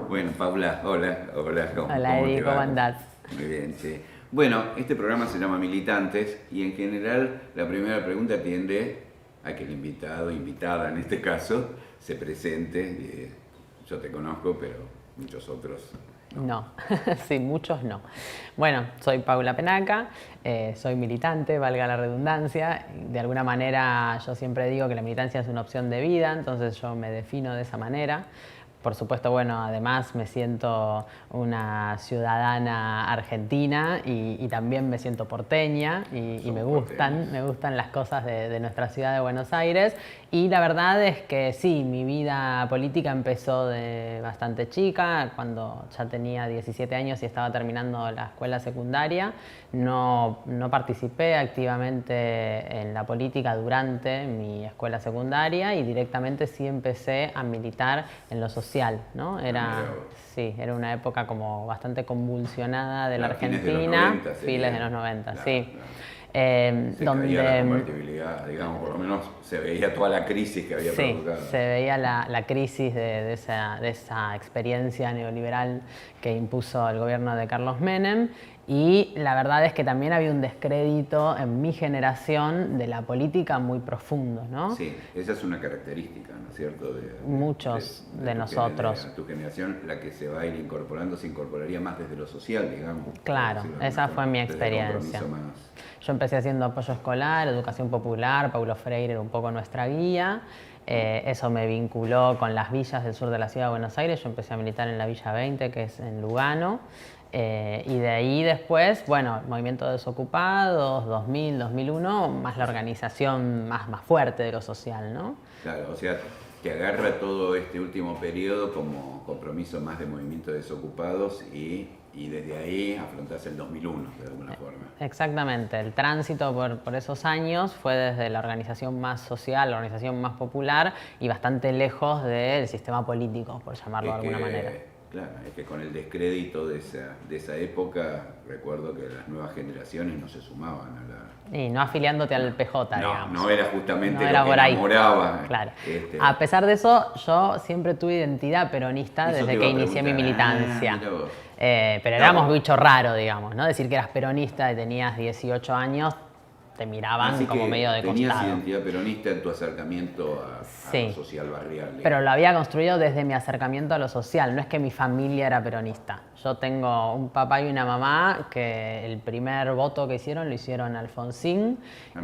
Bueno, Paula, hola, Hola Edi, te ¿cómo va? andás? Muy bien, sí. Bueno, este programa se llama Militantes y en general la primera pregunta tiende a que el invitado, invitada en este caso, se presente. Yo te conozco, pero muchos otros no. No, sí, muchos no. Bueno, soy Paula Penaca, soy militante, valga la redundancia. De alguna manera yo siempre digo que la militancia es una opción de vida, entonces yo me defino de esa manera. Por supuesto, bueno, además me siento una ciudadana argentina y también me siento porteña y Somos porteños. me gustan las cosas de nuestra ciudad de Buenos Aires. Y la verdad es que sí, mi vida política empezó de bastante chica, cuando ya tenía 17 años y estaba terminando la escuela secundaria. No participé activamente en la política durante mi escuela secundaria y directamente sí empecé a militar en lo social, ¿no? Mira vos. Sí, era una época como bastante convulsionada de la Claro, fines de los Argentina, 90 fines de sería. los 90, Claro, sí. claro. Se caía la Donde convertibilidad, digamos, por lo menos se veía toda la crisis que había sí, provocado. se veía la crisis de esa experiencia neoliberal que impuso el gobierno de Carlos Menem. Y la verdad es que también había un descrédito en mi generación de la política muy profundo, ¿no? Sí, esa es una característica, ¿no es cierto? Muchos de nosotros. De tu generación, la que se va a ir incorporando, se incorporaría más desde lo social, digamos. Claro, esa fue mi experiencia. Yo empecé haciendo apoyo escolar, educación popular, Paulo Freire era un poco nuestra guía. Eso me vinculó con las villas del sur de la ciudad de Buenos Aires. Yo empecé a militar en la Villa 20, que es en Lugano. Y de ahí después, bueno, movimiento de desocupados, 2000, 2001, más la organización más fuerte de lo social, ¿no? Claro, o sea, te agarra todo este último periodo como compromiso más de movimiento de desocupados y desde ahí afrontás el 2001 de alguna forma. Exactamente, el tránsito por esos años fue desde la organización más social, la organización más popular y bastante lejos del sistema político, por llamarlo de alguna manera. Claro, es que con el descrédito de esa época, recuerdo que las nuevas generaciones no se sumaban a la... Y no afiliándote al PJ, digamos. No era justamente no era lo que por ahí. enamoraba. Claro. A pesar de eso, yo siempre tuve identidad peronista Eso desde que inicié mi militancia. Pero éramos bicho raro, digamos, ¿no? Decir que eras peronista y tenías 18 años, te miraban Así como que medio de tenías costado. identidad peronista en tu acercamiento a lo social barrial. Digamos. Pero lo había construido desde mi acercamiento a lo social, no es que mi familia era peronista. Yo tengo un papá y una mamá que el primer voto que hicieron lo hicieron Alfonsín,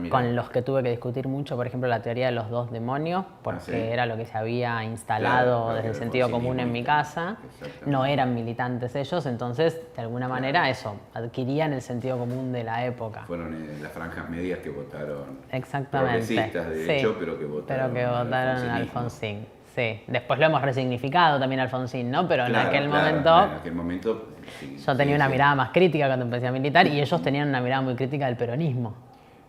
con los que tuve que discutir mucho, por ejemplo, la teoría de los dos demonios, porque era lo que se había instalado desde el sentido común en mi casa. No eran militantes ellos, entonces, de alguna manera, eso, adquirían el sentido común de la época. Fueron las franjas medias que votaron. Exactamente. Progresistas de derecho, pero que votaron Alfonsín. Sí, después lo hemos resignificado también Alfonsín, ¿no? Pero claro, en aquel momento sí, yo tenía una mirada más crítica cuando empecé a militar y ellos tenían una mirada muy crítica del peronismo.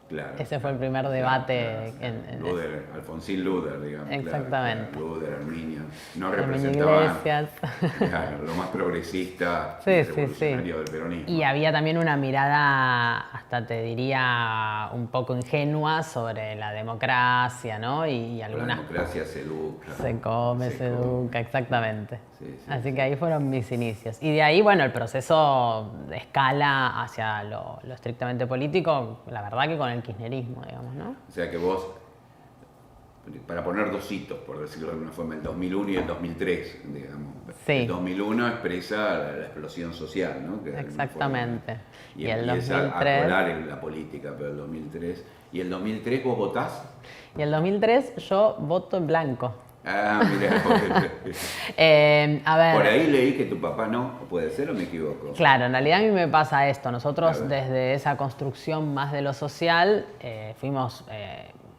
Claro, ese fue el primer debate. Luder, Alfonsín Luder, digamos. Exactamente. Claro, Luder, Arminio. No representaban claro, lo más progresista y revolucionario del peronismo. Y había también una mirada, hasta te diría, un poco ingenua sobre la democracia, ¿no? Y algunas... La democracia se educa. Se come, se educa, exactamente. Sí, Así que ahí fueron mis inicios. Y de ahí, bueno, el proceso de escala hacia lo estrictamente político, la verdad que con el kirchnerismo, digamos, ¿no? O sea que vos, para poner dos hitos, por decirlo de alguna forma, el 2001 y el 2003, digamos. Sí. El 2001 expresa la explosión social, ¿no? Que exactamente. Y el 2003... a colar en la política, pero el 2003... ¿Y el 2003 vos votás? Y el 2003 yo voto en blanco. Ah, mira. A ver, por ahí leí que tu papá no, ¿puede ser o me equivoco? Claro, en realidad a mí me pasa esto. Nosotros desde esa construcción más de lo social fuimos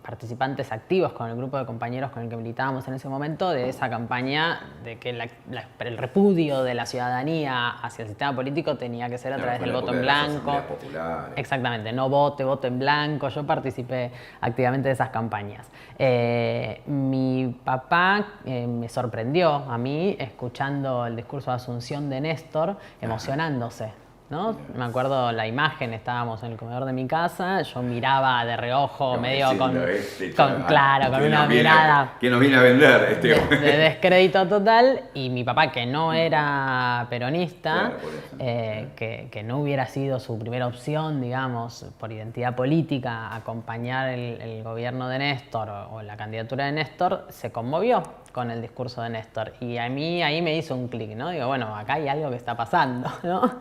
participantes activos con el grupo de compañeros con el que militábamos en ese momento de esa campaña de que el repudio de la ciudadanía hacia el sistema político tenía que ser a través del voto en blanco. Exactamente, no vote, voto en blanco. Yo participé activamente de esas campañas. Mi papá me sorprendió a mí escuchando el discurso de Asunción de Néstor, emocionándose. ¿no? Me acuerdo la imagen, estábamos en el comedor de mi casa, yo miraba de reojo, No, medio claro, con una mirada ¿quién nos viene a vender? de descrédito total, y mi papá, que no era peronista, Claro, por eso. que no hubiera sido su primera opción, digamos, por identidad política, acompañar el gobierno de Néstor o la candidatura de Néstor, se conmovió con el discurso de Néstor. Y a mí ahí me hizo un clic, ¿no? Digo, bueno, acá hay algo que está pasando, ¿no?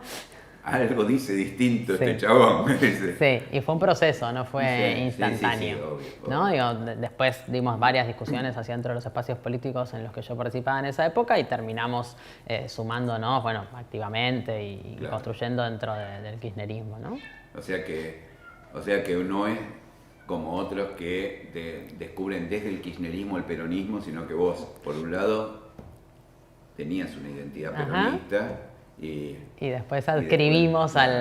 Algo dice distinto Sí. este chabón, me dice. Sí, y fue un proceso, no fue Sí, instantáneo. sí, obvio. ¿No? Digo, después dimos varias discusiones hacia dentro de los espacios políticos en los que yo participaba en esa época y terminamos sumándonos, bueno, activamente y Claro. construyendo dentro del kirchnerismo, ¿no? O sea que no es como otros que descubren desde el kirchnerismo el peronismo, sino que vos, por un lado, tenías una identidad peronista y después adscribimos al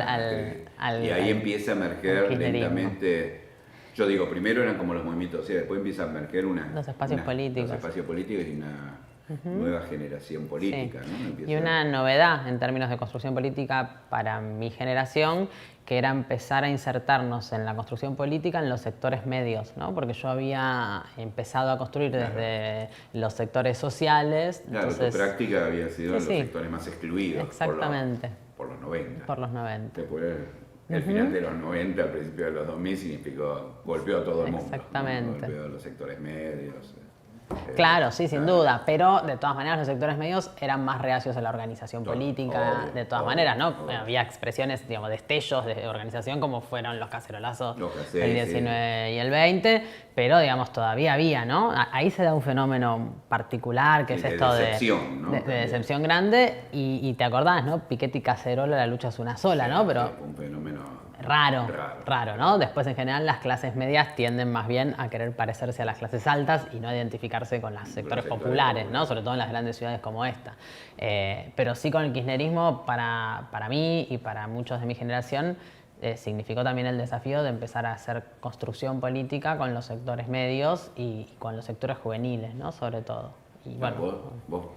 y ahí al- empieza a al emerger kirchnerismo. lentamente. Yo digo, primero eran como los movimientos, o sea, después empieza a emerger Los espacios políticos. los espacios políticos y una nueva generación política, Sí. ¿no? Empieza- Y una novedad en términos de construcción política para mi generación, que era empezar a insertarnos en la construcción política en los sectores medios, ¿no? Porque yo había empezado a construir desde los sectores sociales. Claro, entonces, tu práctica había sido en los sí. sectores más excluidos. Exactamente. Por los 90. Por los 90. Después, el final de los 90, al principio de los 2000, significó, golpeó a todo el mundo. Exactamente. ¿no? Golpeó a los sectores medios. Claro, sí, sin claro. duda, pero de todas maneras los sectores medios eran más reacios a la organización Todo, política, obvio, de todas obvio, maneras, ¿no? obvio. Había expresiones, digamos, destellos de organización como fueron los cacerolazos Los caceros, del 19 y el 20, pero digamos, todavía había, ¿no? Ahí se da un fenómeno particular que Sí, es de esto decepción, ¿no? de decepción grande y te acordás, ¿no? Piquete y Cacerola, la lucha es una sola, ¿no? Pero Fue un fenómeno raro, ¿no? Después, en general, las clases medias tienden más bien a querer parecerse a las clases altas y no a identificarse con los sectores populares, ¿no? Sobre todo en las grandes ciudades como esta. Pero sí, con el kirchnerismo, para mí y para muchos de mi generación, significó también el desafío de empezar a hacer construcción política con los sectores medios y con los sectores juveniles, ¿no? Sobre todo. Y bueno, Vos,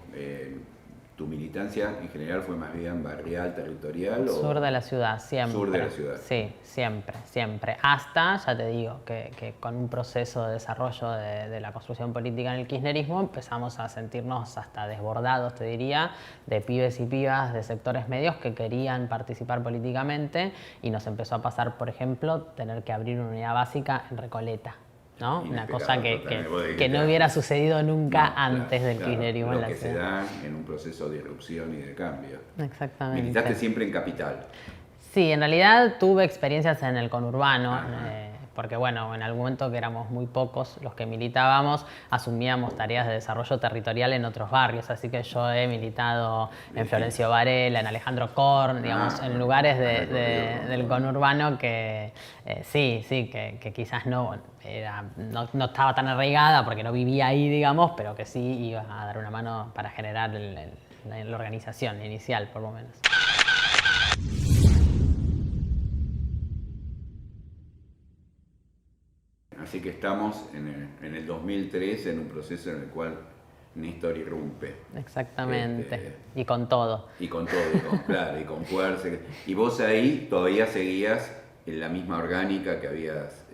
tu militancia en general fue más bien barrial, territorial o sur de la ciudad, siempre. Sur de la ciudad. Sí, siempre. Hasta, ya te digo, que con un proceso de desarrollo de la construcción política en el kirchnerismo empezamos a sentirnos hasta desbordados, te diría, de pibes y pibas de sectores medios que querían participar políticamente y nos empezó a pasar, por ejemplo, tener que abrir una unidad básica en Recoleta. ¿no? Una Inesperado, cosa totalmente. que no hubiera sucedido nunca No, antes del claro, kirchnerismo en lo la que se ciudad. da en un proceso de irrupción y de cambio. Exactamente. Militaste siempre en Capital. Sí, en realidad tuve experiencias en el conurbano, Ajá. porque bueno, en algún momento que éramos muy pocos los que militábamos, asumíamos tareas de desarrollo territorial en otros barrios, así que yo he militado en Florencio Varela, en Alejandro Korn, digamos, en lugares del conurbano que que quizás no estaba tan arraigada porque no vivía ahí, digamos, pero que sí iba a dar una mano para generar la organización inicial, por lo menos. Así que estamos en el 2003 en un proceso en el cual Néstor irrumpe. Exactamente. Y con todo. Y con todo, claro, y con fuerza. Y vos ahí todavía seguías en la misma orgánica que habías...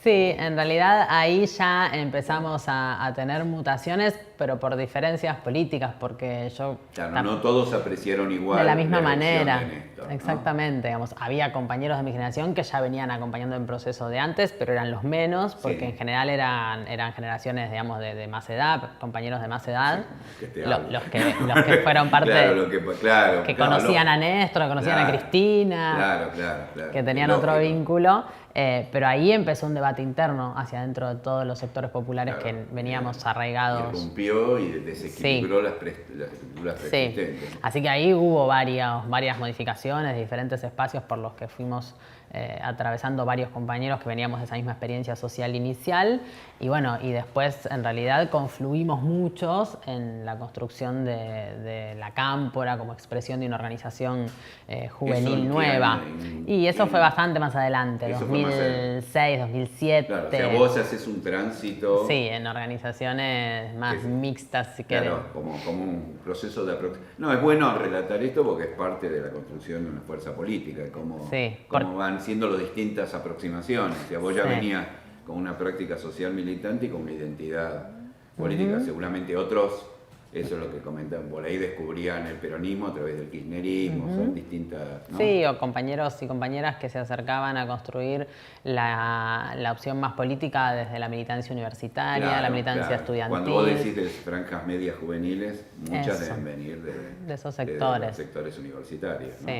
Sí, en realidad ahí ya empezamos a tener mutaciones, pero por diferencias políticas, porque yo... Claro, no todos apreciaron igual de la misma elección manera, de Néstor, ¿no? Exactamente. Digamos, había compañeros de mi generación que ya venían acompañando en proceso de antes, pero eran los menos, porque Sí. en general eran generaciones, digamos, de más edad, compañeros de más edad, Sí, que te lo- hablo. los que fueron parte, claro, que claro, conocían a Néstor, que conocían a Claro, Cristina, claro. que tenían Lógico. otro vínculo, pero ahí empezó un debate interno hacia dentro de todos los sectores populares Claro, que veníamos arraigados. Irrumpió y desequilibró las estructuras Sí, preexistentes. así que ahí hubo varias modificaciones, diferentes espacios por los que fuimos atravesando varios compañeros que veníamos de esa misma experiencia social inicial. Y bueno, y después en realidad confluimos muchos en la construcción de la Cámpora como expresión de una organización juvenil nueva. Y eso fue bastante más adelante, 2006, 2007. Claro, o sea, vos haces un tránsito. Sí, en organizaciones más mixtas, si querés. Claro, como un proceso de aproximación. No, es bueno relatar esto porque es parte de la construcción de una fuerza política, cómo van siendo las distintas aproximaciones. O sea, vos ya venías con una práctica social militante y con una identidad política. Seguramente otros, eso es lo que comentan, por ahí descubrían el peronismo a través del kirchnerismo, son distintas, ¿no? Sí, o compañeros y compañeras que se acercaban a construir la opción más política desde la militancia universitaria, la militancia estudiantil. Cuando vos decís de franjas medias juveniles, muchas deben venir de esos sectores. De los sectores universitarios, ¿no?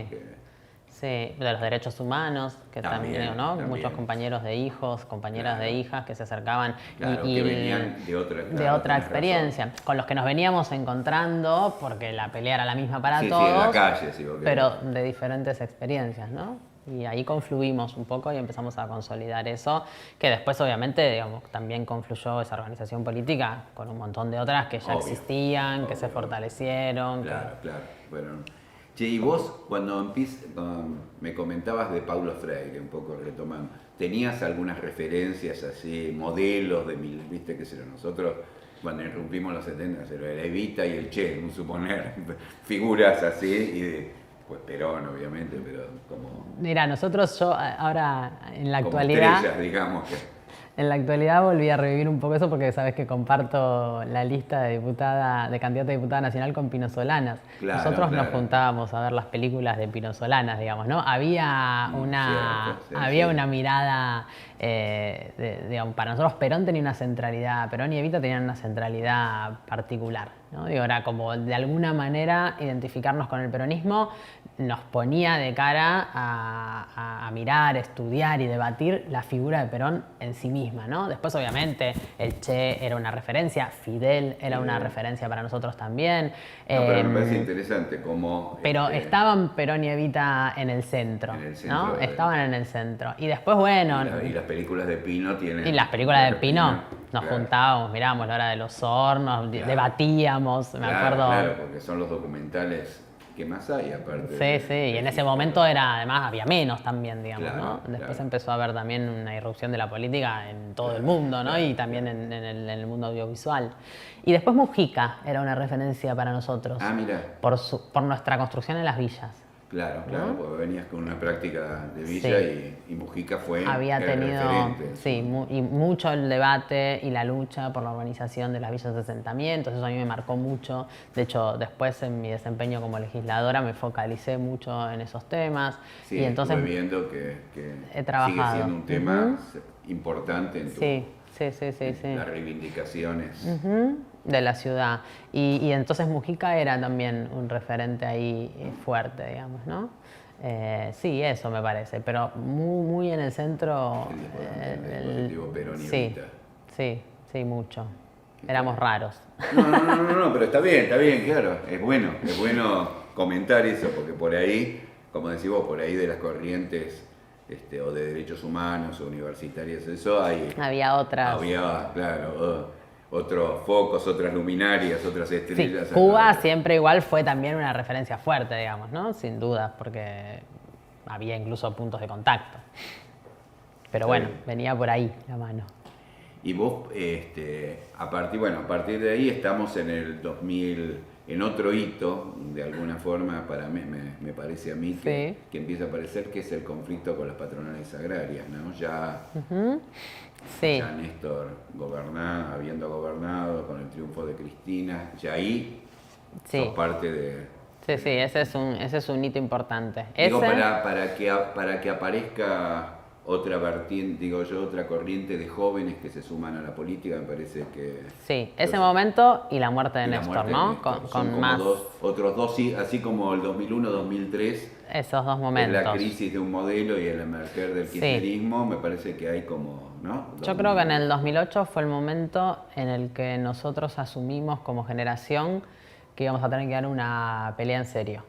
Sí, de los derechos humanos, que también, ¿no? También. Muchos compañeros de hijos, compañeras de hijas que se acercaban que venían de otra experiencia, con los que nos veníamos encontrando, porque la pelea era la misma para todos, en la calle, si vos querés. Pero de diferentes experiencias, ¿no? Y ahí confluimos un poco y empezamos a consolidar eso, que después obviamente, digamos, también confluyó esa organización política con un montón de otras que ya existían, que se fortalecieron. Claro. Bueno. Che, y vos, cuando me comentabas de Paulo Freire, un poco retomando, ¿tenías algunas referencias así, modelos viste qué sé yo, nosotros cuando irrumpimos los 70, era Evita y el Che, un suponer, figuras así, y pues Perón obviamente, pero como... Mira, yo ahora en la actualidad... Estrellas, digamos que... En la actualidad volví a revivir un poco eso porque sabes que comparto la lista de candidata a diputada nacional con Pino Solanas. Nosotros nos juntábamos a ver las películas de Pino Solanas, digamos, ¿no? Había una mirada, digamos, para nosotros Perón tenía una centralidad, Perón y Evita tenían una centralidad particular, ¿no? Digo, era como de alguna manera identificarnos con el peronismo nos ponía de cara a mirar, estudiar y debatir la figura de Perón en sí misma, ¿no? Después, obviamente, el Che era una referencia, Fidel era una referencia para nosotros también. Pero me parece interesante cómo... Pero estaban Perón y Evita en el centro, ¿no? Estaban en el centro. Y después, bueno... Y las películas de Pino tienen... Y las películas de Pino nos juntábamos, mirábamos La Hora de los Hornos, debatíamos, me acuerdo... Claro, porque son los documentales... ¿Qué más hay aparte? Sí, y en ese momento además había menos también, digamos, ¿no? Después empezó a haber también una irrupción de la política en todo el mundo, ¿no? Y también en el mundo audiovisual. Y después Mujica era una referencia para nosotros. Mira. Por nuestra construcción en las villas. Claro, porque venías con una práctica de villa y Mujica había tenido referente. y mucho el debate y la lucha por la organización de las villas de asentamientos, eso a mí me marcó mucho. De hecho, después en mi desempeño como legisladora me focalicé mucho en esos temas. Sí, y entonces estuve viendo que he trabajado. Sigue siendo un tema importante en las reivindicaciones. De la ciudad. Y entonces Mujica era también un referente ahí fuerte, digamos, ¿no? Sí, eso me parece, pero muy en el centro... El dispositivo Perón y Evita. Sí, mucho. Éramos raros. No, pero está bien, claro. Es bueno comentar eso, porque por ahí, como decís vos, por ahí de las corrientes o de derechos humanos o universitarias, eso había otras. Claro, otros focos, otras luminarias, otras estrellas. Sí, Cuba siempre igual fue también una referencia fuerte, digamos, ¿no? Sin duda, porque había incluso puntos de contacto. Pero bueno, venía por ahí la mano. Y vos, a partir de ahí estamos en el 2000, en otro hito, de alguna forma, para mí, me parece a mí, que empieza a aparecer, que es el conflicto con las patronales agrarias, ¿no? Ya Néstor habiendo gobernado con el triunfo de Cristina, ya ahí sos parte de... Sí, ese es un hito importante. Digo, para que aparezca otra vertiente, otra corriente de jóvenes que se suman a la política, me parece que... Sí, ese momento y la muerte de Néstor, ¿no? Con más... otros dos, así como el 2001-2003. Esos dos momentos. La crisis de un modelo y el emerger del kirchnerismo, me parece que hay como, ¿no? Yo creo que en el 2008 fue el momento en el que nosotros asumimos como generación que íbamos a tener que dar una pelea en serio,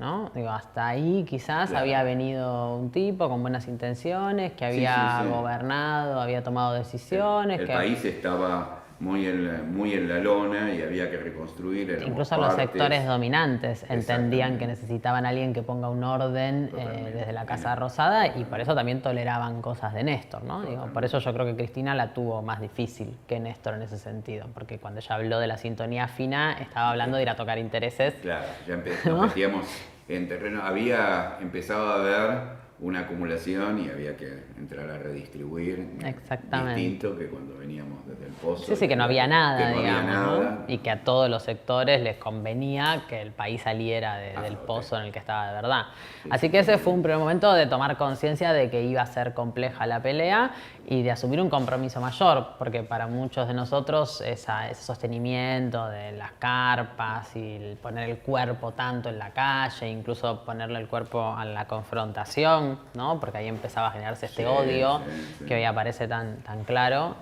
¿no? Digo, hasta ahí quizás Claro. había venido un tipo con buenas intenciones, que había gobernado, había tomado decisiones. El país estaba muy en la lona y había que reconstruir. Incluso los sectores dominantes entendían que necesitaban a alguien que ponga un orden desde la Casa Rosada y por eso también toleraban cosas de Néstor, ¿no? Digo, por eso yo creo que Cristina la tuvo más difícil que Néstor en ese sentido, porque cuando ella habló de la sintonía fina estaba hablando de ir a tocar intereses. Claro, ya nos metíamos en terreno, había empezado a haber una acumulación y había que entrar a redistribuir. Exactamente. Distinto que cuando veníamos desde el pozo. Sí, que no había nada, que no digamos, había nada. ¿no? Y que a todos los sectores les convenía que el país saliera del pozo en el que estaba de verdad. Así que ese fue un primer momento de tomar conciencia de que iba a ser compleja la pelea y de asumir un compromiso mayor, porque para muchos de nosotros ese sostenimiento de las carpas y el poner el cuerpo tanto en la calle, incluso ponerle el cuerpo a la confrontación, ¿no? Porque ahí empezaba a generarse este odio que hoy aparece tan claro,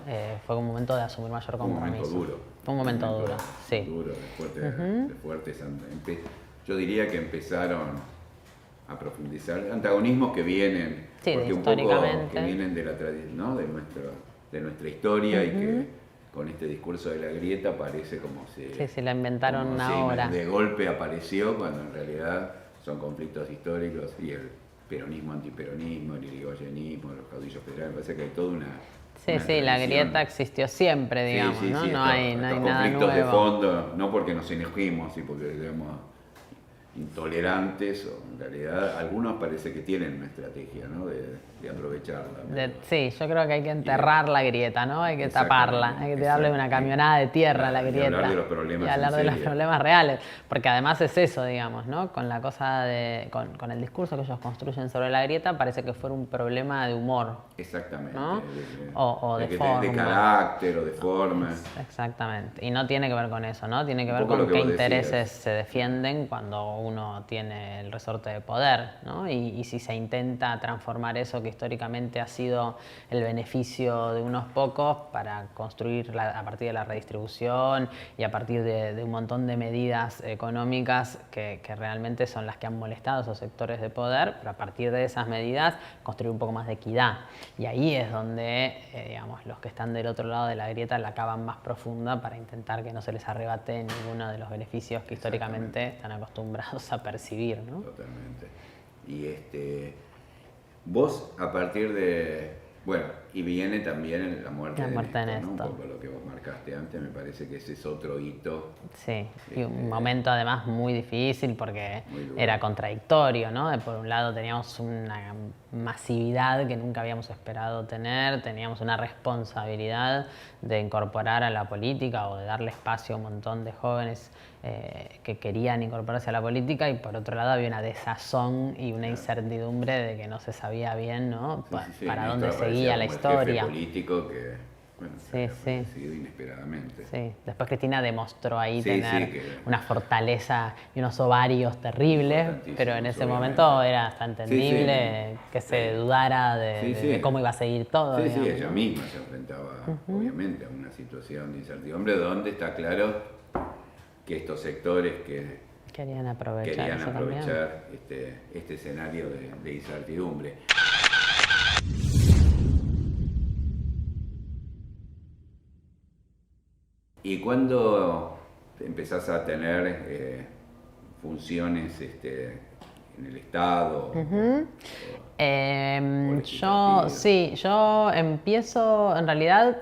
fue un momento de asumir mayor compromiso. Fue un momento duro. Fue un momento duro, sí. Duro, de fuertes. Yo diría que empezaron a profundizar antagonismos que vienen, porque un poco que vienen de la tradición, ¿no? de nuestra historia y que con este discurso de la grieta parece como si se la inventaron ahora. De golpe apareció cuando en realidad son conflictos históricos y el peronismo, antiperonismo, el irigoyenismo, los caudillos federales, parece que hay toda una... Sí, la grieta existió siempre, digamos, ¿no? No hay nada nuevo. Conflictos de fondo, no porque nos enojimos y porque digamos intolerantes, o en realidad algunos parece que tienen una estrategia, ¿no? de aprovecharla. Sí, yo creo que hay que enterrar la grieta, ¿no? Hay que taparla, hay que darle una camionada de tierra a la grieta. Y hablar de los problemas. Y hablar de los problemas reales, porque además es eso, digamos, ¿no? Con la cosa con el discurso que ellos construyen sobre la grieta, parece que fuera un problema de humor. Exactamente. ¿no? O de forma. De carácter o de forma. Exactamente. Y no tiene que ver con eso, ¿no? Tiene que ver con qué intereses se defienden cuando uno tiene el resorte de poder, ¿no? Y si se intenta transformar eso que históricamente ha sido el beneficio de unos pocos para construir a partir de la redistribución y a partir de un montón de medidas económicas que realmente son las que han molestado a esos sectores de poder, pero a partir de esas medidas construir un poco más de equidad. Y ahí es donde, digamos, los que están del otro lado de la grieta la cavan más profunda para intentar que no se les arrebate ninguno de los beneficios que históricamente están acostumbrados a percibir, ¿no? Totalmente. Y vos a partir de, bueno, y viene también la muerte de Néstor, ¿no? Un poco lo que vos marcaste antes, me parece que ese es otro hito. Sí, y un momento además muy difícil porque era contradictorio, ¿no? Por un lado teníamos una masividad que nunca habíamos esperado tener, teníamos una responsabilidad de incorporar a la política o de darle espacio a un montón de jóvenes que querían incorporarse a la política, y por otro lado había una desazón y una incertidumbre de que no se sabía bien, ¿no? Para dónde seguía la historia. El jefe político que, bueno, se había fallecido inesperadamente. Sí. Después Cristina demostró ahí tener una fortaleza y unos ovarios terribles, pero en ese momento era hasta entendible que se dudara de cómo iba a seguir todo. Sí, ella misma se enfrentaba obviamente a una situación de incertidumbre donde está claro que estos sectores que querían aprovechar este escenario de incertidumbre. ¿Y cuándo empezás a tener funciones en el Estado? Yo empiezo, en realidad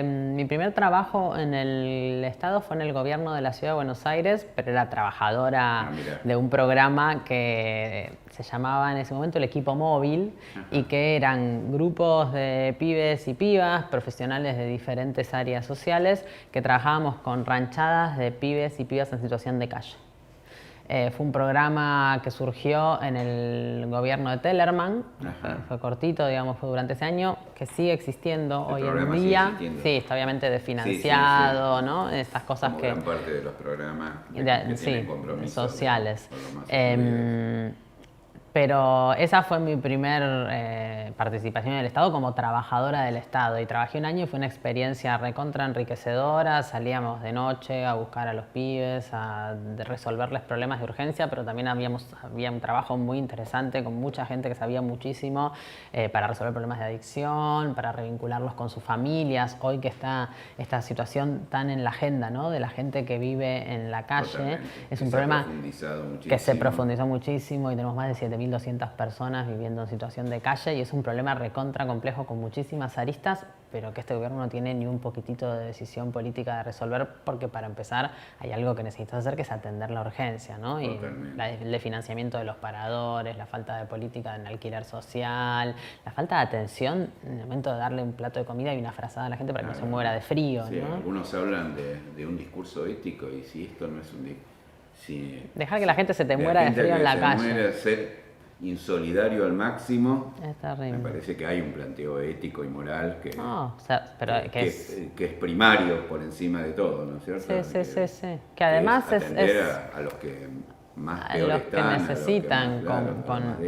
mi primer trabajo en el Estado fue en el gobierno de la Ciudad de Buenos Aires, pero era trabajadora de un programa que se llamaba en ese momento el Equipo Móvil, y que eran grupos de pibes y pibas, profesionales de diferentes áreas sociales, que trabajábamos con ranchadas de pibes y pibas en situación de calle. Fue un programa que surgió en el gobierno de Tellerman, fue cortito, digamos, fue durante ese año, que sigue existiendo hoy en día. Sí, está obviamente desfinanciado, ¿no? Estas cosas como que... gran parte de los programas que tienen compromisos sociales. Pero esa fue mi primer participación en el Estado como trabajadora del Estado. Y trabajé un año y fue una experiencia recontra enriquecedora. Salíamos de noche a buscar a los pibes, a resolverles problemas de urgencia, pero también había un trabajo muy interesante con mucha gente que sabía muchísimo para resolver problemas de adicción, para revincularlos con sus familias. Hoy que está esta situación tan en la agenda, ¿no?, de la gente que vive en la calle, Totalmente. es un problema que se profundizó profundizó muchísimo y tenemos más de 7.200 personas viviendo en situación de calle y es un problema recontra complejo con muchísimas aristas, pero que este gobierno no tiene ni un poquitito de decisión política de resolver, porque para empezar hay algo que necesitas hacer, que es atender la urgencia, ¿no? Y el financiamiento de los paradores, la falta de política en alquiler social, la falta de atención en el momento de darle un plato de comida y una frazada a la gente para que no se muera de frío, sí, ¿no? Algunos hablan de un discurso ético, y si esto no es un discurso... Dejar que la gente se te muera de frío en la calle. Ser insolidario al máximo. Es terrible. Me parece que hay un planteo ético y moral que, que es primario por encima de todo, ¿no es cierto? Sí. Que además es atender a los que más peor los están, que necesitan,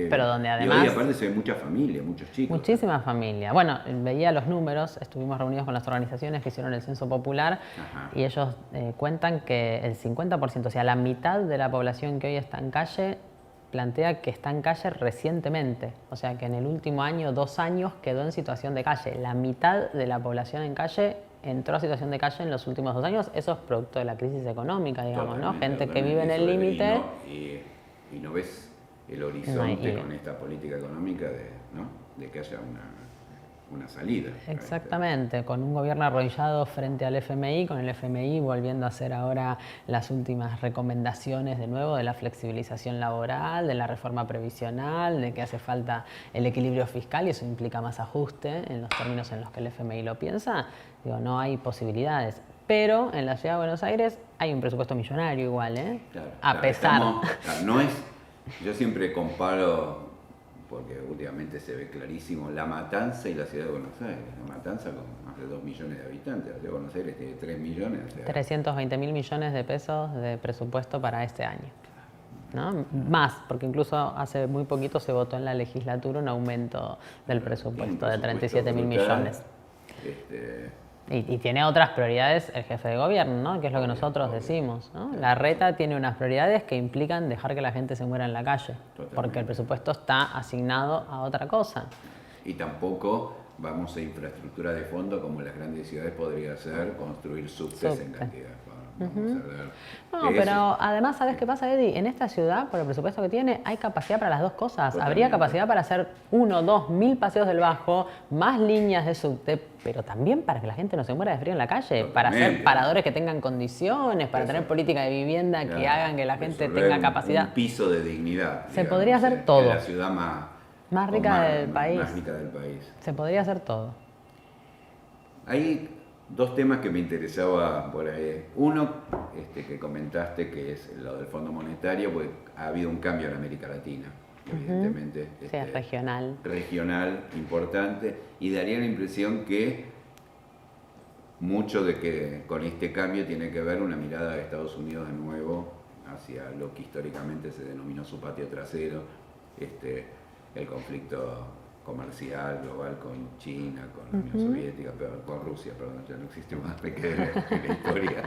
pero donde además... Y hoy aparte se ve mucha familia, muchos chicos. Muchísima familia. Bueno, veía los números, estuvimos reunidos con las organizaciones que hicieron el censo popular. Ajá. Y ellos cuentan que el 50%, o sea, la mitad de la población que hoy está en calle, plantea que está en calle recientemente. O sea, que en el último año, 2 años, quedó en situación de calle. La mitad de la población en calle entró a situación de calle en los últimos 2 años. Eso es producto de la crisis económica, digamos, ¿no? Gente que vive en el límite. Y no ves el horizonte con esta política económica de que haya una salida. Exactamente, con un gobierno arrollado frente al FMI, con el FMI volviendo a hacer ahora las últimas recomendaciones de nuevo de la flexibilización laboral, de la reforma previsional, de que hace falta el equilibrio fiscal y eso implica más ajuste en los términos en los que el FMI lo piensa. Digo, no hay posibilidades. Pero en la ciudad de Buenos Aires hay un presupuesto millonario igual, ¿eh? Claro, pesar. Yo siempre comparo, porque últimamente se ve clarísimo, La Matanza y la ciudad de Buenos Aires. La Matanza con más de 2 millones de habitantes, la ciudad de Buenos Aires tiene 3 millones. 320.000 millones de pesos de presupuesto para este año. ¿No? Más, porque incluso hace muy poquito se votó en la legislatura un aumento del presupuesto de 37.000 millones. Y tiene otras prioridades el jefe de gobierno, ¿no? Que es lo que nosotros decimos, ¿no? La reta tiene unas prioridades que implican dejar que la gente se muera en la calle, porque el presupuesto está asignado a otra cosa. Y tampoco vamos a infraestructura de fondo como las grandes ciudades podría ser construir subtes en cantidad. No, pero además, ¿sabes qué pasa, Eddie? En esta ciudad, por el presupuesto que tiene, hay capacidad para las dos cosas. Totalmente. Habría capacidad para hacer 1, 2, 1000 paseos del Bajo, más líneas de subte, pero también para que la gente no se muera de frío en la calle, Totalmente. Para hacer paradores que tengan condiciones, para tener política de vivienda que hagan que la gente tenga capacidad. Un piso de dignidad. Se podría hacer todo. En la ciudad más rica del país. Más rica del país. Se podría hacer todo. Hay 2 temas que me interesaba por ahí. Uno, que comentaste, que es lo del Fondo Monetario, porque ha habido un cambio en América Latina, evidentemente. Sí, regional. Regional, importante, y daría la impresión que mucho de que con este cambio tiene que ver una mirada de Estados Unidos de nuevo hacia lo que históricamente se denominó su patio trasero, el conflicto comercial global con China, con la Unión Soviética, con Rusia, perdón, ya no existe más que la historia.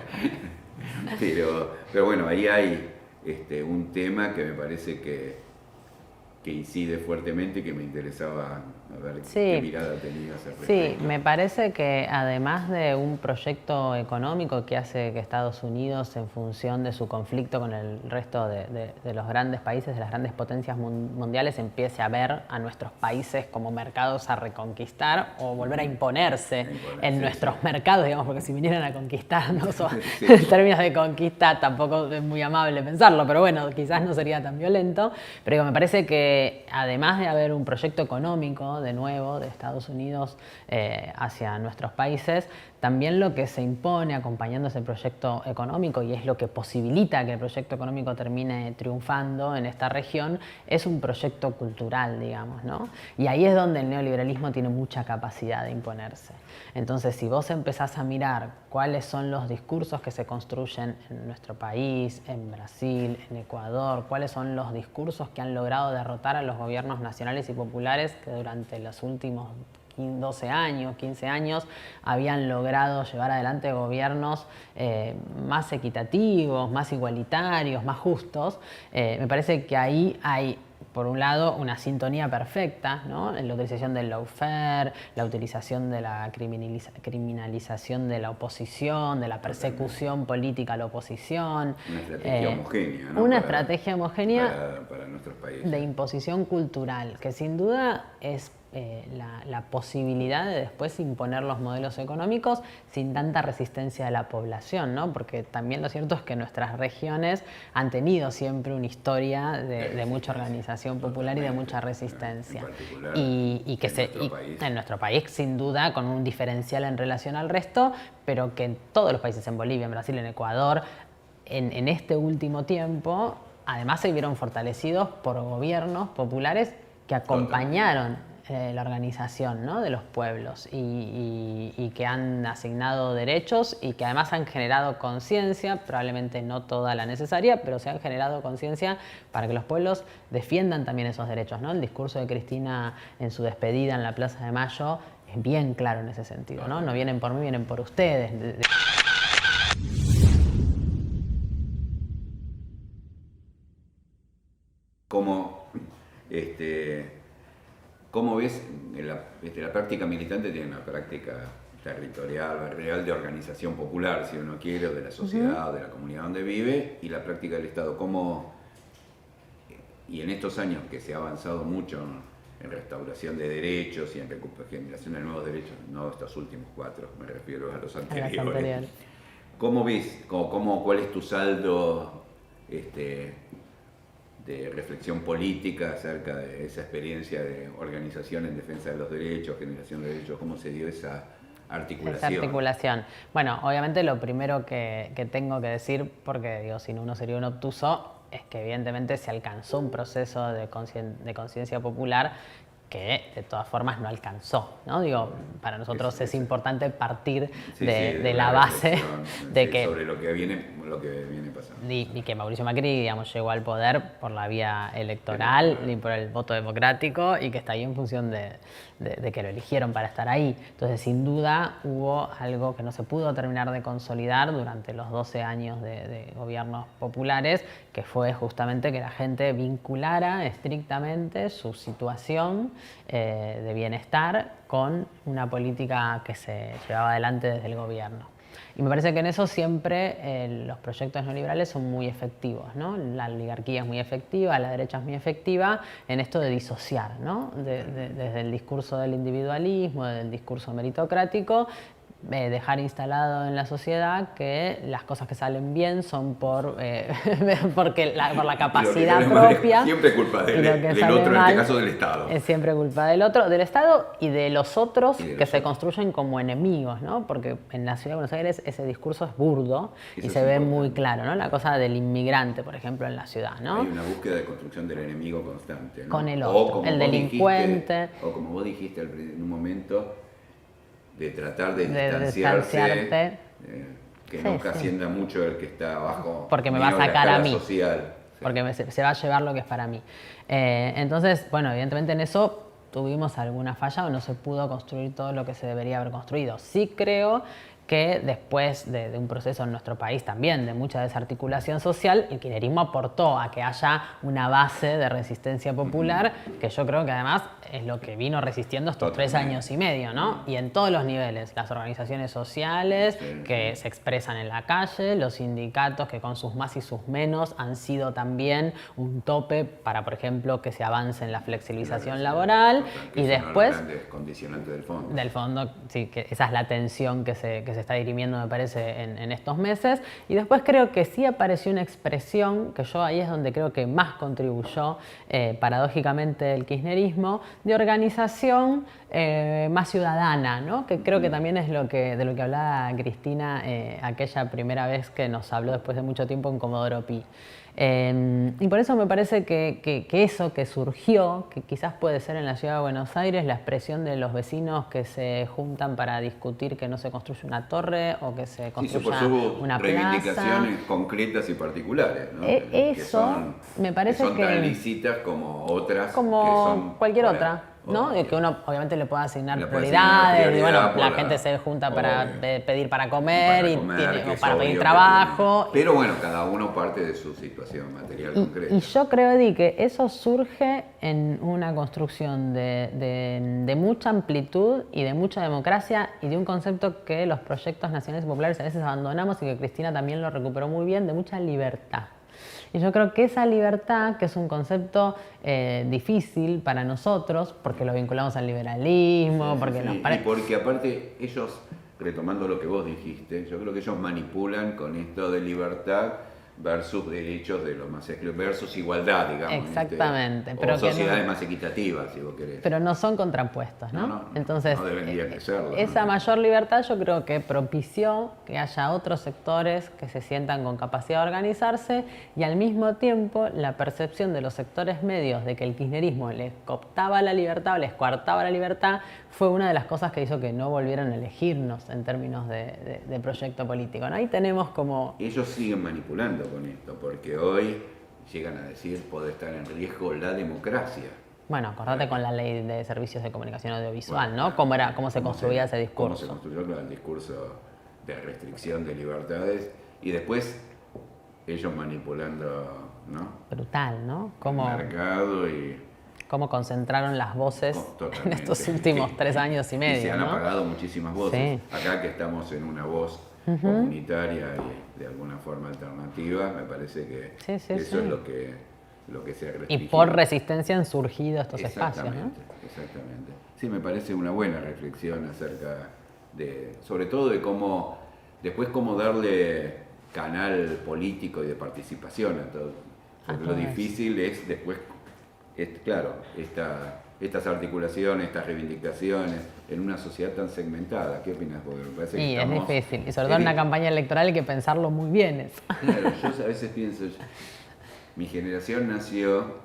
pero bueno, ahí hay un tema que me parece que incide fuertemente y que me interesaba ver qué mirada tenía ese respecto. Sí, me parece que además de un proyecto económico que hace que Estados Unidos, en función de su conflicto con el resto de los grandes países, de las grandes potencias mundiales, empiece a ver a nuestros países como mercados a reconquistar o volver a imponerse en nuestros mercados, digamos, porque si vinieran a conquistarnos, en términos de conquista tampoco es muy amable pensarlo, pero bueno, quizás no sería tan violento. Pero digo, me parece que además de haber un proyecto económico, de nuevo, de Estados Unidos hacia nuestros países, también lo que se impone acompañando ese proyecto económico, y es lo que posibilita que el proyecto económico termine triunfando en esta región, es un proyecto cultural, digamos, ¿no? Y ahí es donde el neoliberalismo tiene mucha capacidad de imponerse. Entonces, si vos empezás a mirar cuáles son los discursos que se construyen en nuestro país, en Brasil, en Ecuador, cuáles son los discursos que han logrado derrotar a los gobiernos nacionales y populares que durante los últimos 12 años, 15 años, habían logrado llevar adelante gobiernos más equitativos, más igualitarios, más justos, me parece que ahí hay, por un lado, una sintonía perfecta, ¿no? En la utilización del lawfare, la utilización de la criminalización de la oposición, de la persecución política a la oposición. Una estrategia homogénea, ¿no? Una estrategia homogénea para nuestros países. De imposición cultural, que sin duda es la posibilidad de después imponer los modelos económicos sin tanta resistencia de la población, ¿no? Porque también lo cierto es que nuestras regiones han tenido siempre una historia de mucha organización popular y de mucha resistencia. Y que en nuestro país, sin duda, con un diferencial en relación al resto, pero que en todos los países, en Bolivia, en Brasil, en Ecuador, en este último tiempo, además se vieron fortalecidos por gobiernos populares que acompañaron la organización, ¿no? De los pueblos y que han asignado derechos y que además han generado conciencia, probablemente no toda la necesaria, pero se han generado conciencia para que los pueblos defiendan también esos derechos, ¿no? El discurso de Cristina en su despedida en la Plaza de Mayo es bien claro en ese sentido, ¿no? No vienen por mí, vienen por ustedes. ¿Cómo ves la práctica militante? Tiene una práctica territorial, real, de organización popular, si uno quiere, o de la sociedad, o de la comunidad donde vive, y la práctica del Estado. Y en estos años que se ha avanzado mucho en restauración de derechos y en generación de nuevos derechos, no estos últimos 4, me refiero a los anteriores. ¿Cómo ves? ¿Cuál es tu saldo de reflexión política acerca de esa experiencia de organización en defensa de los derechos, generación de derechos? ¿Cómo se dio esa articulación? Bueno, obviamente lo primero que tengo que decir, porque digo, si no uno sería un obtuso, es que evidentemente se alcanzó un proceso de conciencia popular que de todas formas no alcanzó, ¿no? Digo, para nosotros es importante partir de la base de que sobre lo que viene pasando. Y que Mauricio Macri, digamos, llegó al poder por la vía electoral y por el voto democrático, y que está ahí en función de que lo eligieron para estar ahí. Entonces, sin duda, hubo algo que no se pudo terminar de consolidar durante los 12 años de gobiernos populares, que fue justamente que la gente vinculara estrictamente su situación de bienestar con una política que se llevaba adelante desde el gobierno. Y me parece que en eso siempre los proyectos neoliberales son muy efectivos, ¿no? La oligarquía es muy efectiva, la derecha es muy efectiva en esto de disociar, ¿no? Desde el discurso del individualismo, del discurso meritocrático, dejar instalado en la sociedad que las cosas que salen bien son por la capacidad propia. Siempre culpa del otro, en este caso del Estado. Es siempre culpa del otro, del Estado y de los otros que se construyen como enemigos, ¿no? Porque en la ciudad de Buenos Aires ese discurso es burdo y se ve muy claro, ¿no? La cosa del inmigrante, por ejemplo, en la ciudad, ¿no? Hay una búsqueda de construcción del enemigo constante, ¿no? Con el otro, el delincuente. O como vos dijiste en un momento, de tratar de distanciarte, que nunca ascienda mucho el que está abajo. Porque me va a sacar a mí. Social. Porque se va a llevar lo que es para mí. Entonces, bueno, evidentemente en eso tuvimos alguna falla o no se pudo construir todo lo que se debería haber construido. Sí creo que después de un proceso en nuestro país también de mucha desarticulación social, el kirchnerismo aportó a que haya una base de resistencia popular, que yo creo que además es lo que vino resistiendo estos 3 años y medio, ¿no? Y en todos los niveles, las organizaciones sociales que se expresan en la calle, los sindicatos que con sus más y sus menos han sido también un tope para, por ejemplo, que se avance en la flexibilización laboral, y después condicionante del fondo. Del fondo, sí, que esa es la tensión que se se está dirimiendo, me parece, en estos meses. Y después creo que sí apareció una expresión, que yo ahí es donde creo que más contribuyó, paradójicamente, el kirchnerismo, de organización más ciudadana, ¿no? Que creo que también es de lo que hablaba Cristina aquella primera vez que nos habló después de mucho tiempo en Comodoro Pi. Y por eso me parece que eso que surgió, que quizás puede ser en la ciudad de Buenos Aires, la expresión de los vecinos que se juntan para discutir que no se construye una torre o que se construya una reivindicaciones plaza. concretas y particulares, ¿no? Eso me parece que son tan lícitas como otras, como que son cualquier otra, ¿no? Y que uno obviamente le pueda asignar prioridades, y bueno, la gente se junta para pedir para comer, o para pedir trabajo. Pero bueno, cada uno parte de su situación material concreta. Y yo creo, Edi, que eso surge en una construcción de mucha amplitud y de mucha democracia y de un concepto que los proyectos nacionales y populares a veces abandonamos y que Cristina también lo recuperó muy bien, de mucha libertad. Y yo creo que esa libertad, que es un concepto difícil para nosotros, porque lo vinculamos al liberalismo, porque nos parece... Y porque aparte ellos, retomando lo que vos dijiste, yo creo que ellos manipulan con esto de libertad versus derechos de los más excluidos, versus igualdad, digamos. Exactamente. Pero o sociedades más equitativas, si vos querés. Pero no son contrapuestos, ¿no? No, entonces, no deberían de serlo. Esa mayor libertad yo creo que propició que haya otros sectores que se sientan con capacidad de organizarse y al mismo tiempo la percepción de los sectores medios de que el kirchnerismo les cooptaba la libertad o les coartaba la libertad fue una de las cosas que hizo que no volvieran a elegirnos en términos de proyecto político, ¿no? Ahí tenemos como... Ellos siguen manipulando con esto, porque hoy llegan a decir puede estar en riesgo la democracia. Bueno, acordate con la ley de servicios de comunicación audiovisual, ¿no? ¿Cómo se construía ese discurso? Cómo se construyó el discurso de restricción de libertades y después ellos manipulando, ¿no? Brutal, ¿no? El mercado y... Cómo concentraron las voces en estos últimos 3 años y medio. Y se han ¿no? apagado muchísimas voces. Sí. Acá que estamos en una voz comunitaria y de alguna forma alternativa, me parece que eso es lo que se ha restringido. Y por resistencia han surgido estos espacios, ¿no? Exactamente. Sí, me parece una buena reflexión acerca de, sobre todo de cómo darle canal político y de participación a todo. Porque lo difícil es después, claro, estas articulaciones, estas reivindicaciones en una sociedad tan segmentada. ¿Qué opinas vos? Me parece que es difícil. Y sobre todo en una campaña electoral hay que pensarlo muy bien. Claro, yo a veces pienso, mi generación nació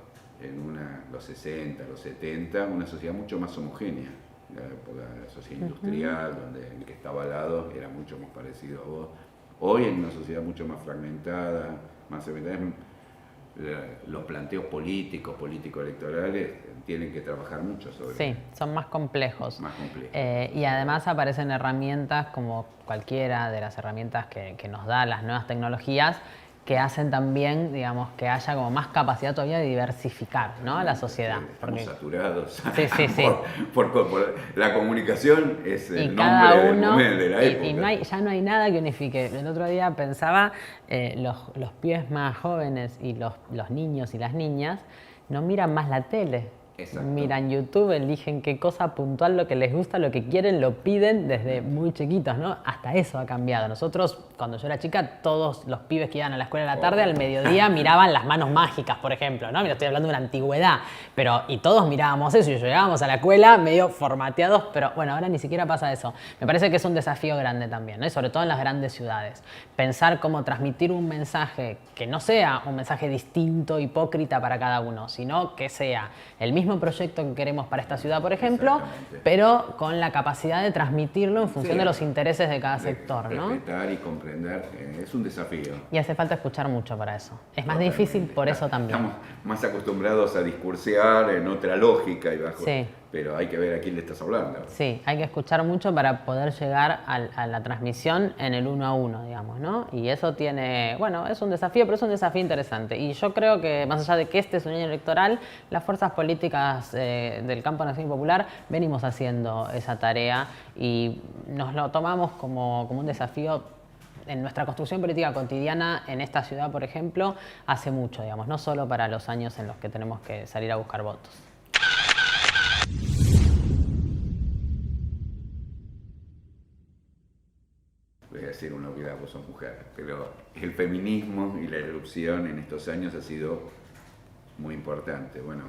en los 60, los 70, una sociedad mucho más homogénea. La época de la sociedad industrial, donde el que estaba al lado era mucho más parecido a vos. Hoy en una sociedad mucho más fragmentada, más segmentada. Los planteos político-electorales tienen que trabajar mucho sobre eso. Sí, son más complejos. Más complejos. Y además aparecen herramientas como cualquiera de las herramientas que nos da las nuevas tecnologías que hacen también, digamos, que haya como más capacidad todavía de diversificar, ¿no? a la sociedad. Estamos saturados. Sí. Por la comunicación es el nombre de la época. Y ya no hay nada que unifique. El otro día pensaba, los pibes más jóvenes y los niños y las niñas no miran más la tele. Exacto. Miran YouTube, eligen qué cosa puntual, lo que les gusta, lo que quieren, lo piden desde muy chiquitos, ¿no? Hasta eso ha cambiado. Nosotros, cuando yo era chica, todos los pibes que iban a la escuela a la tarde, al mediodía miraban Las Manos Mágicas, por ejemplo, ¿no? Mira, estoy hablando de una antigüedad, y todos mirábamos eso y llegábamos a la escuela medio formateados, pero bueno, ahora ni siquiera pasa eso. Me parece que es un desafío grande también, ¿no? Y sobre todo en las grandes ciudades. Pensar cómo transmitir un mensaje que no sea un mensaje distinto, hipócrita para cada uno, sino que sea el mismo proyecto que queremos para esta ciudad, por ejemplo, pero con la capacidad de transmitirlo en función de los intereses de cada sector, ¿no? Respetar y comprender, es un desafío. Y hace falta escuchar mucho para eso. Es más difícil por eso también. Estamos más acostumbrados a discursear en otra lógica y bajo. Sí. Pero hay que ver a quién le estás hablando. Sí, hay que escuchar mucho para poder llegar a la transmisión en el 1 a 1, digamos, ¿no? Y eso tiene, bueno, es un desafío, pero es un desafío interesante. Y yo creo que, más allá de que este es un año electoral, las fuerzas políticas del campo nacional y popular venimos haciendo esa tarea y nos lo tomamos como un desafío en nuestra construcción política cotidiana en esta ciudad, por ejemplo, hace mucho, digamos, no solo para los años en los que tenemos que salir a buscar votos. decir una obviedad, vos sos mujer, pero el feminismo y la irrupción en estos años ha sido muy importante. Bueno,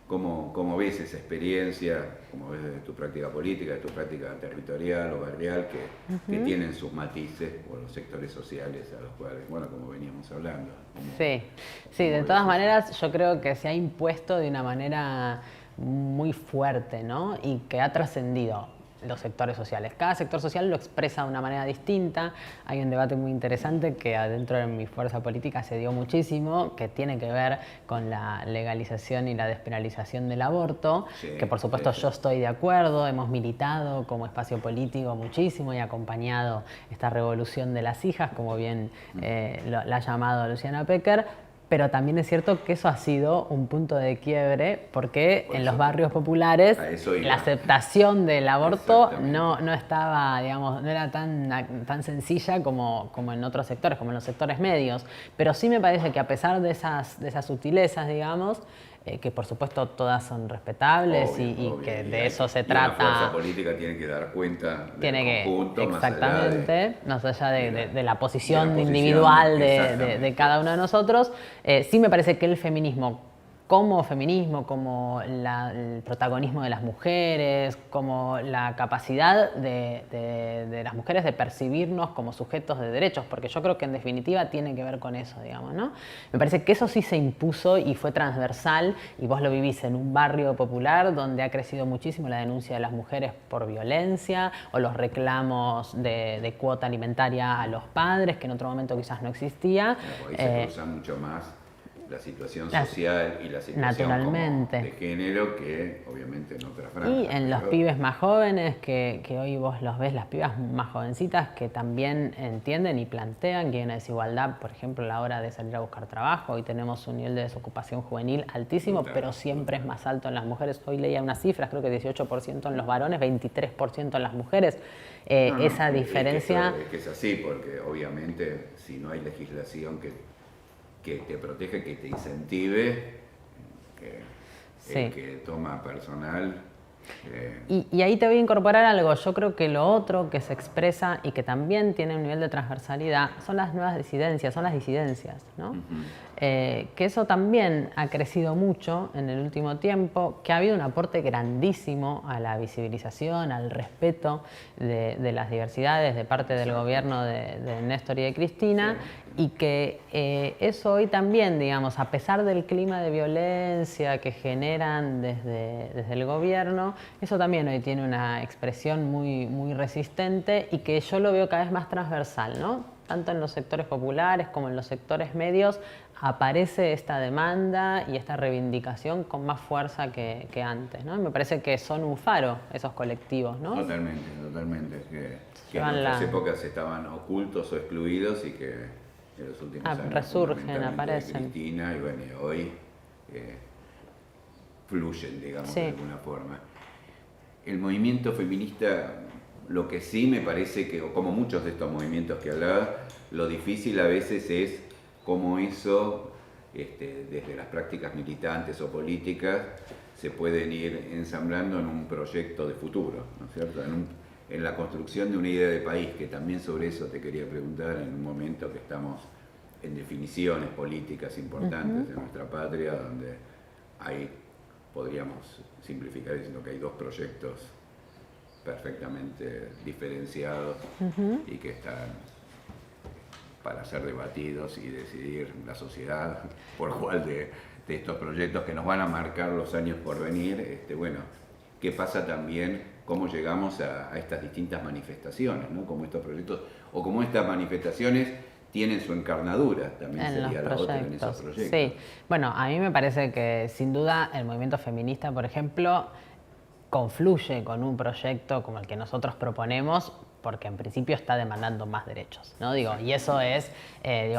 ¿cómo ves esa experiencia? ¿Cómo ves desde tu práctica política, de tu práctica territorial o barrial, que tienen sus matices por los sectores sociales a los cuales, bueno, como veníamos hablando? Sí, de todas maneras yo creo que se ha impuesto de una manera muy fuerte, ¿no? Y que ha trascendido los sectores sociales. Cada sector social lo expresa de una manera distinta. Hay un debate muy interesante que adentro de mi fuerza política se dio muchísimo, que tiene que ver con la legalización y la despenalización del aborto, que por supuesto yo estoy de acuerdo, hemos militado como espacio político muchísimo y acompañado esta revolución de las hijas, como bien la ha llamado Luciana Pecker. Pero también es cierto que eso ha sido un punto de quiebre porque en los barrios populares la aceptación del aborto no estaba, digamos, no era tan sencilla como en otros sectores, como en los sectores medios. Pero sí me parece que a pesar de esas sutilezas, digamos, que por supuesto todas son respetables y que de eso se trata. La fuerza política tiene que dar cuenta del conjunto, exactamente, más allá de la posición individual de cada uno de nosotros. Sí me parece que el feminismo, como el protagonismo de las mujeres, como la capacidad de las mujeres de percibirnos como sujetos de derechos, porque yo creo que en definitiva tiene que ver con eso, digamos, ¿no? Me parece que eso sí se impuso y fue transversal, y vos lo vivís en un barrio popular donde ha crecido muchísimo la denuncia de las mujeres por violencia o los reclamos de cuota alimentaria a los padres, que en otro momento quizás no existía. Ahí se cruzan mucho más la situación social y la situación de género que obviamente en otras franjas. Y en los pibes más jóvenes, que hoy vos los ves, las pibas más jovencitas que también entienden y plantean que hay una desigualdad, por ejemplo, a la hora de salir a buscar trabajo. Hoy tenemos un nivel de desocupación juvenil altísimo, pero siempre es más alto en las mujeres. Hoy leía unas cifras, creo que 18% en los varones, 23% en las mujeres. Esa diferencia... Es que es así, porque obviamente si no hay legislación que te protege, que te incentive, el que toma personal. Y ahí te voy a incorporar algo. Yo creo que lo otro que se expresa y que también tiene un nivel de transversalidad son las nuevas disidencias, son las disidencias, ¿no? Que eso también ha crecido mucho en el último tiempo, que ha habido un aporte grandísimo a la visibilización, al respeto de las diversidades de parte del gobierno de Néstor y de Cristina, y que eso hoy también, digamos, a pesar del clima de violencia que generan desde el gobierno, eso también hoy tiene una expresión muy resistente y que yo lo veo cada vez más transversal, ¿no? Tanto en los sectores populares como en los sectores medios aparece esta demanda y esta reivindicación con más fuerza que antes, ¿no? Y me parece que son un faro esos colectivos, ¿no? Totalmente. Que en otras épocas estaban ocultos o excluidos y que en los últimos años resurgen, aparecen. Cristina, y bueno, hoy fluyen, digamos, de alguna forma. El movimiento feminista, lo que sí me parece que, como muchos de estos movimientos que hablaba, lo difícil a veces es cómo eso, desde las prácticas militantes o políticas, se pueden ir ensamblando en un proyecto de futuro, ¿no es cierto? En la construcción de una idea de país, que también sobre eso te quería preguntar en un momento que estamos en definiciones políticas importantes en nuestra patria, donde podríamos simplificar diciendo que hay dos proyectos perfectamente diferenciados y que están para ser debatidos y decidir la sociedad por cuál de estos proyectos que nos van a marcar los años por venir. Bueno, ¿qué pasa también? ¿Cómo llegamos a estas distintas manifestaciones, ¿no? Como estos proyectos o como estas manifestaciones tienen su encarnadura, también sería la otra en esos proyectos. Sí, bueno, a mí me parece que sin duda el movimiento feminista, por ejemplo, confluye con un proyecto como el que nosotros proponemos, porque en principio está demandando más derechos, ¿no? Y eso es,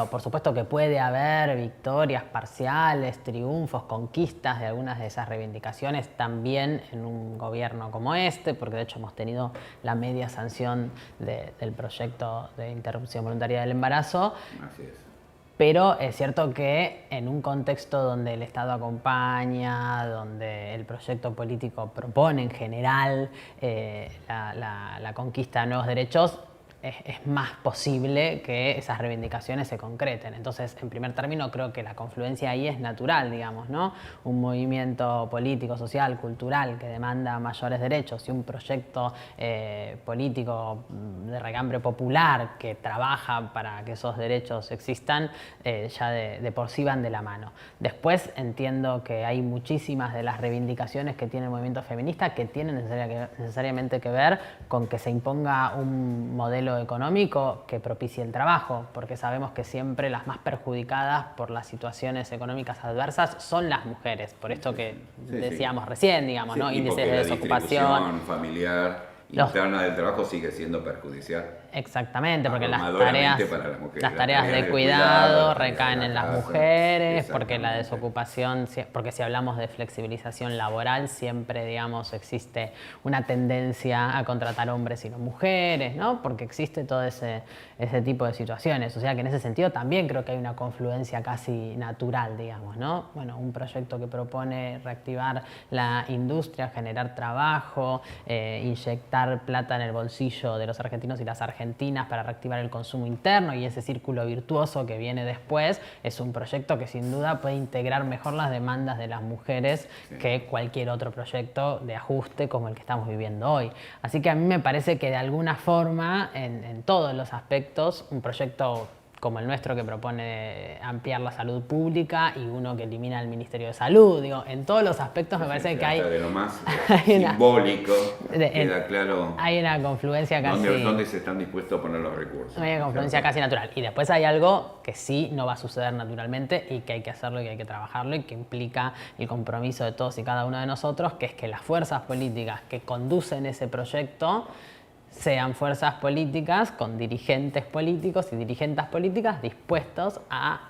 por supuesto que puede haber victorias parciales, triunfos, conquistas de algunas de esas reivindicaciones también en un gobierno como este, porque de hecho hemos tenido la media sanción del proyecto de interrupción voluntaria del embarazo. Así es. Pero es cierto que en un contexto donde el Estado acompaña, donde el proyecto político propone en general la conquista de nuevos derechos, es más posible que esas reivindicaciones se concreten. Entonces, en primer término, creo que la confluencia ahí es natural, digamos, ¿no? Un movimiento político, social, cultural que demanda mayores derechos y un proyecto político de regambre popular que trabaja para que esos derechos existan, ya de por sí van de la mano. Después entiendo que hay muchísimas de las reivindicaciones que tiene el movimiento feminista que tienen necesariamente que ver con que se imponga un modelo económico que propicie el trabajo, porque sabemos que siempre las más perjudicadas por las situaciones económicas adversas son las mujeres, por esto que decíamos recién, digamos, ¿no? Índices de desocupación. La distribución familiar interna del trabajo sigue siendo perjudicial. Exactamente, porque las las tareas de cuidado recaen en las mujeres, porque la desocupación, porque si hablamos de flexibilización laboral, siempre, digamos, existe una tendencia a contratar hombres y no mujeres, ¿no? Porque existe todo ese tipo de situaciones. O sea que en ese sentido también creo que hay una confluencia casi natural, digamos, ¿no? Bueno, un proyecto que propone reactivar la industria, generar trabajo, inyectar plata en el bolsillo de los argentinos y las argentinas para reactivar el consumo interno y ese círculo virtuoso que viene después, es un proyecto que sin duda puede integrar mejor las demandas de las mujeres que cualquier otro proyecto de ajuste como el que estamos viviendo hoy. Así que a mí me parece que de alguna forma, en todos los aspectos, un proyecto como el nuestro que propone ampliar la salud pública y uno que elimina el Ministerio de Salud. Digo, en todos los aspectos me parece que hay... de lo más simbólico, queda claro... Hay una confluencia casi... ¿Dónde se están dispuestos a poner los recursos? Hay una confluencia casi natural. Y después hay algo que sí no va a suceder naturalmente y que hay que hacerlo y que hay que trabajarlo y que implica el compromiso de todos y cada uno de nosotros, que es que las fuerzas políticas que conducen ese proyecto sean fuerzas políticas con dirigentes políticos y dirigentes políticas dispuestos a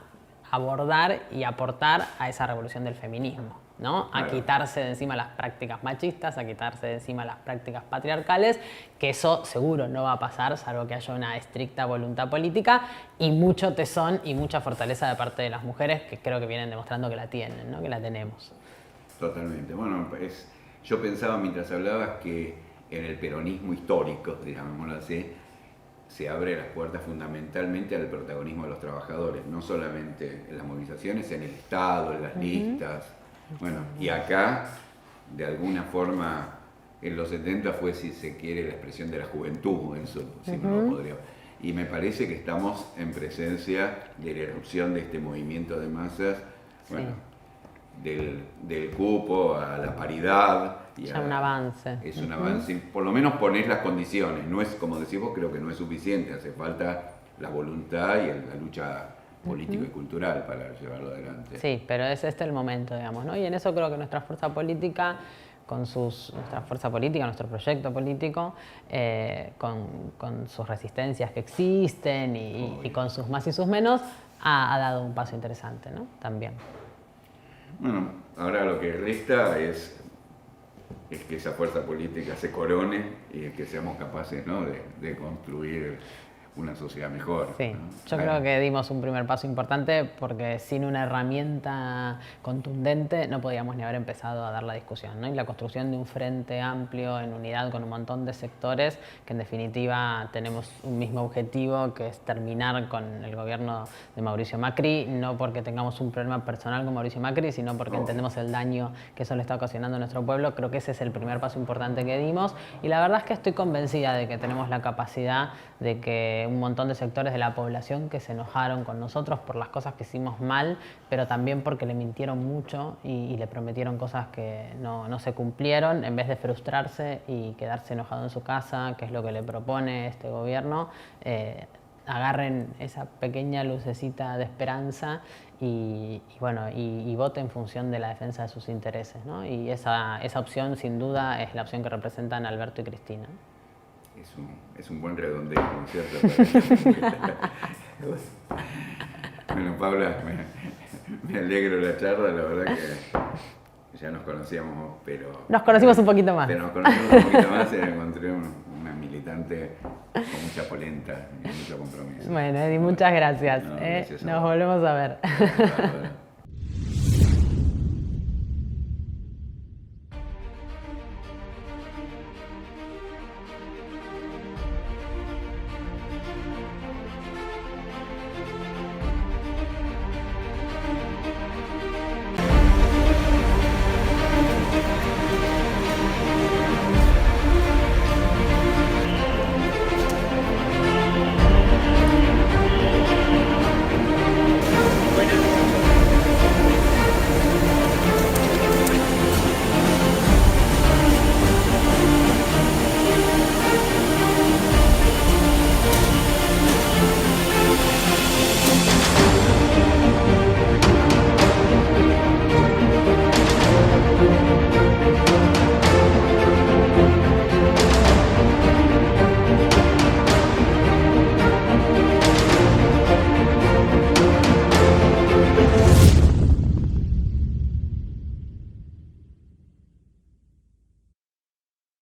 abordar y aportar a esa revolución del feminismo, ¿no? A quitarse de encima las prácticas machistas, a quitarse de encima las prácticas patriarcales, que eso seguro no va a pasar, salvo que haya una estricta voluntad política y mucho tesón y mucha fortaleza de parte de las mujeres, que creo que vienen demostrando que la tienen, ¿no? Que la tenemos. Totalmente. Bueno, yo pensaba mientras hablabas que en el peronismo histórico, digámoslo así, se abre las puertas fundamentalmente al protagonismo de los trabajadores, no solamente en las movilizaciones, en el Estado, en las listas. Bueno, y acá, de alguna forma, en los 70 fue, si se quiere, la expresión de la juventud, eso, si no lo podría. Y me parece que estamos en presencia de la erupción de este movimiento de masas, bueno, del cupo a la paridad. Ya un avance. Es un avance, por lo menos ponés las condiciones, no es, como decís vos, creo que no es suficiente, hace falta la voluntad y la lucha político y cultural para llevarlo adelante. Sí, pero es este el momento, digamos, ¿no? Y en eso creo que nuestra fuerza política, nuestro proyecto político, con sus resistencias que existen y con sus más y sus menos, ha dado un paso interesante, ¿no? También. Bueno, ahora lo que resta es que esa fuerza política se corone y que seamos capaces, ¿no?, de construir una sociedad mejor. Sí, yo creo que dimos un primer paso importante porque sin una herramienta contundente no podíamos ni haber empezado a dar la discusión, ¿no? Y la construcción de un frente amplio en unidad con un montón de sectores que en definitiva tenemos un mismo objetivo, que es terminar con el gobierno de Mauricio Macri, no porque tengamos un problema personal con Mauricio Macri, sino porque entendemos el daño que eso le está ocasionando a nuestro pueblo. Creo que ese es el primer paso importante que dimos y la verdad es que estoy convencida de que tenemos la capacidad de que un montón de sectores de la población que se enojaron con nosotros por las cosas que hicimos mal, pero también porque le mintieron mucho y le prometieron cosas que no se cumplieron, en vez de frustrarse y quedarse enojado en su casa, que es lo que le propone este gobierno, agarren esa pequeña lucecita de esperanza y voten en función de la defensa de sus intereses, ¿no? Y esa opción sin duda es la opción que representan Alberto y Cristina. Es un buen redondeo, ¿no es cierto? Bueno, Paula, me alegro de la charla, la verdad que ya nos conocíamos, pero... Nos conocimos un poquito más. Pero nos conocimos un poquito más y encontré una militante con mucha polenta y mucho compromiso. Bueno, Eddie, muchas gracias. Gracias Nos volvemos a ver.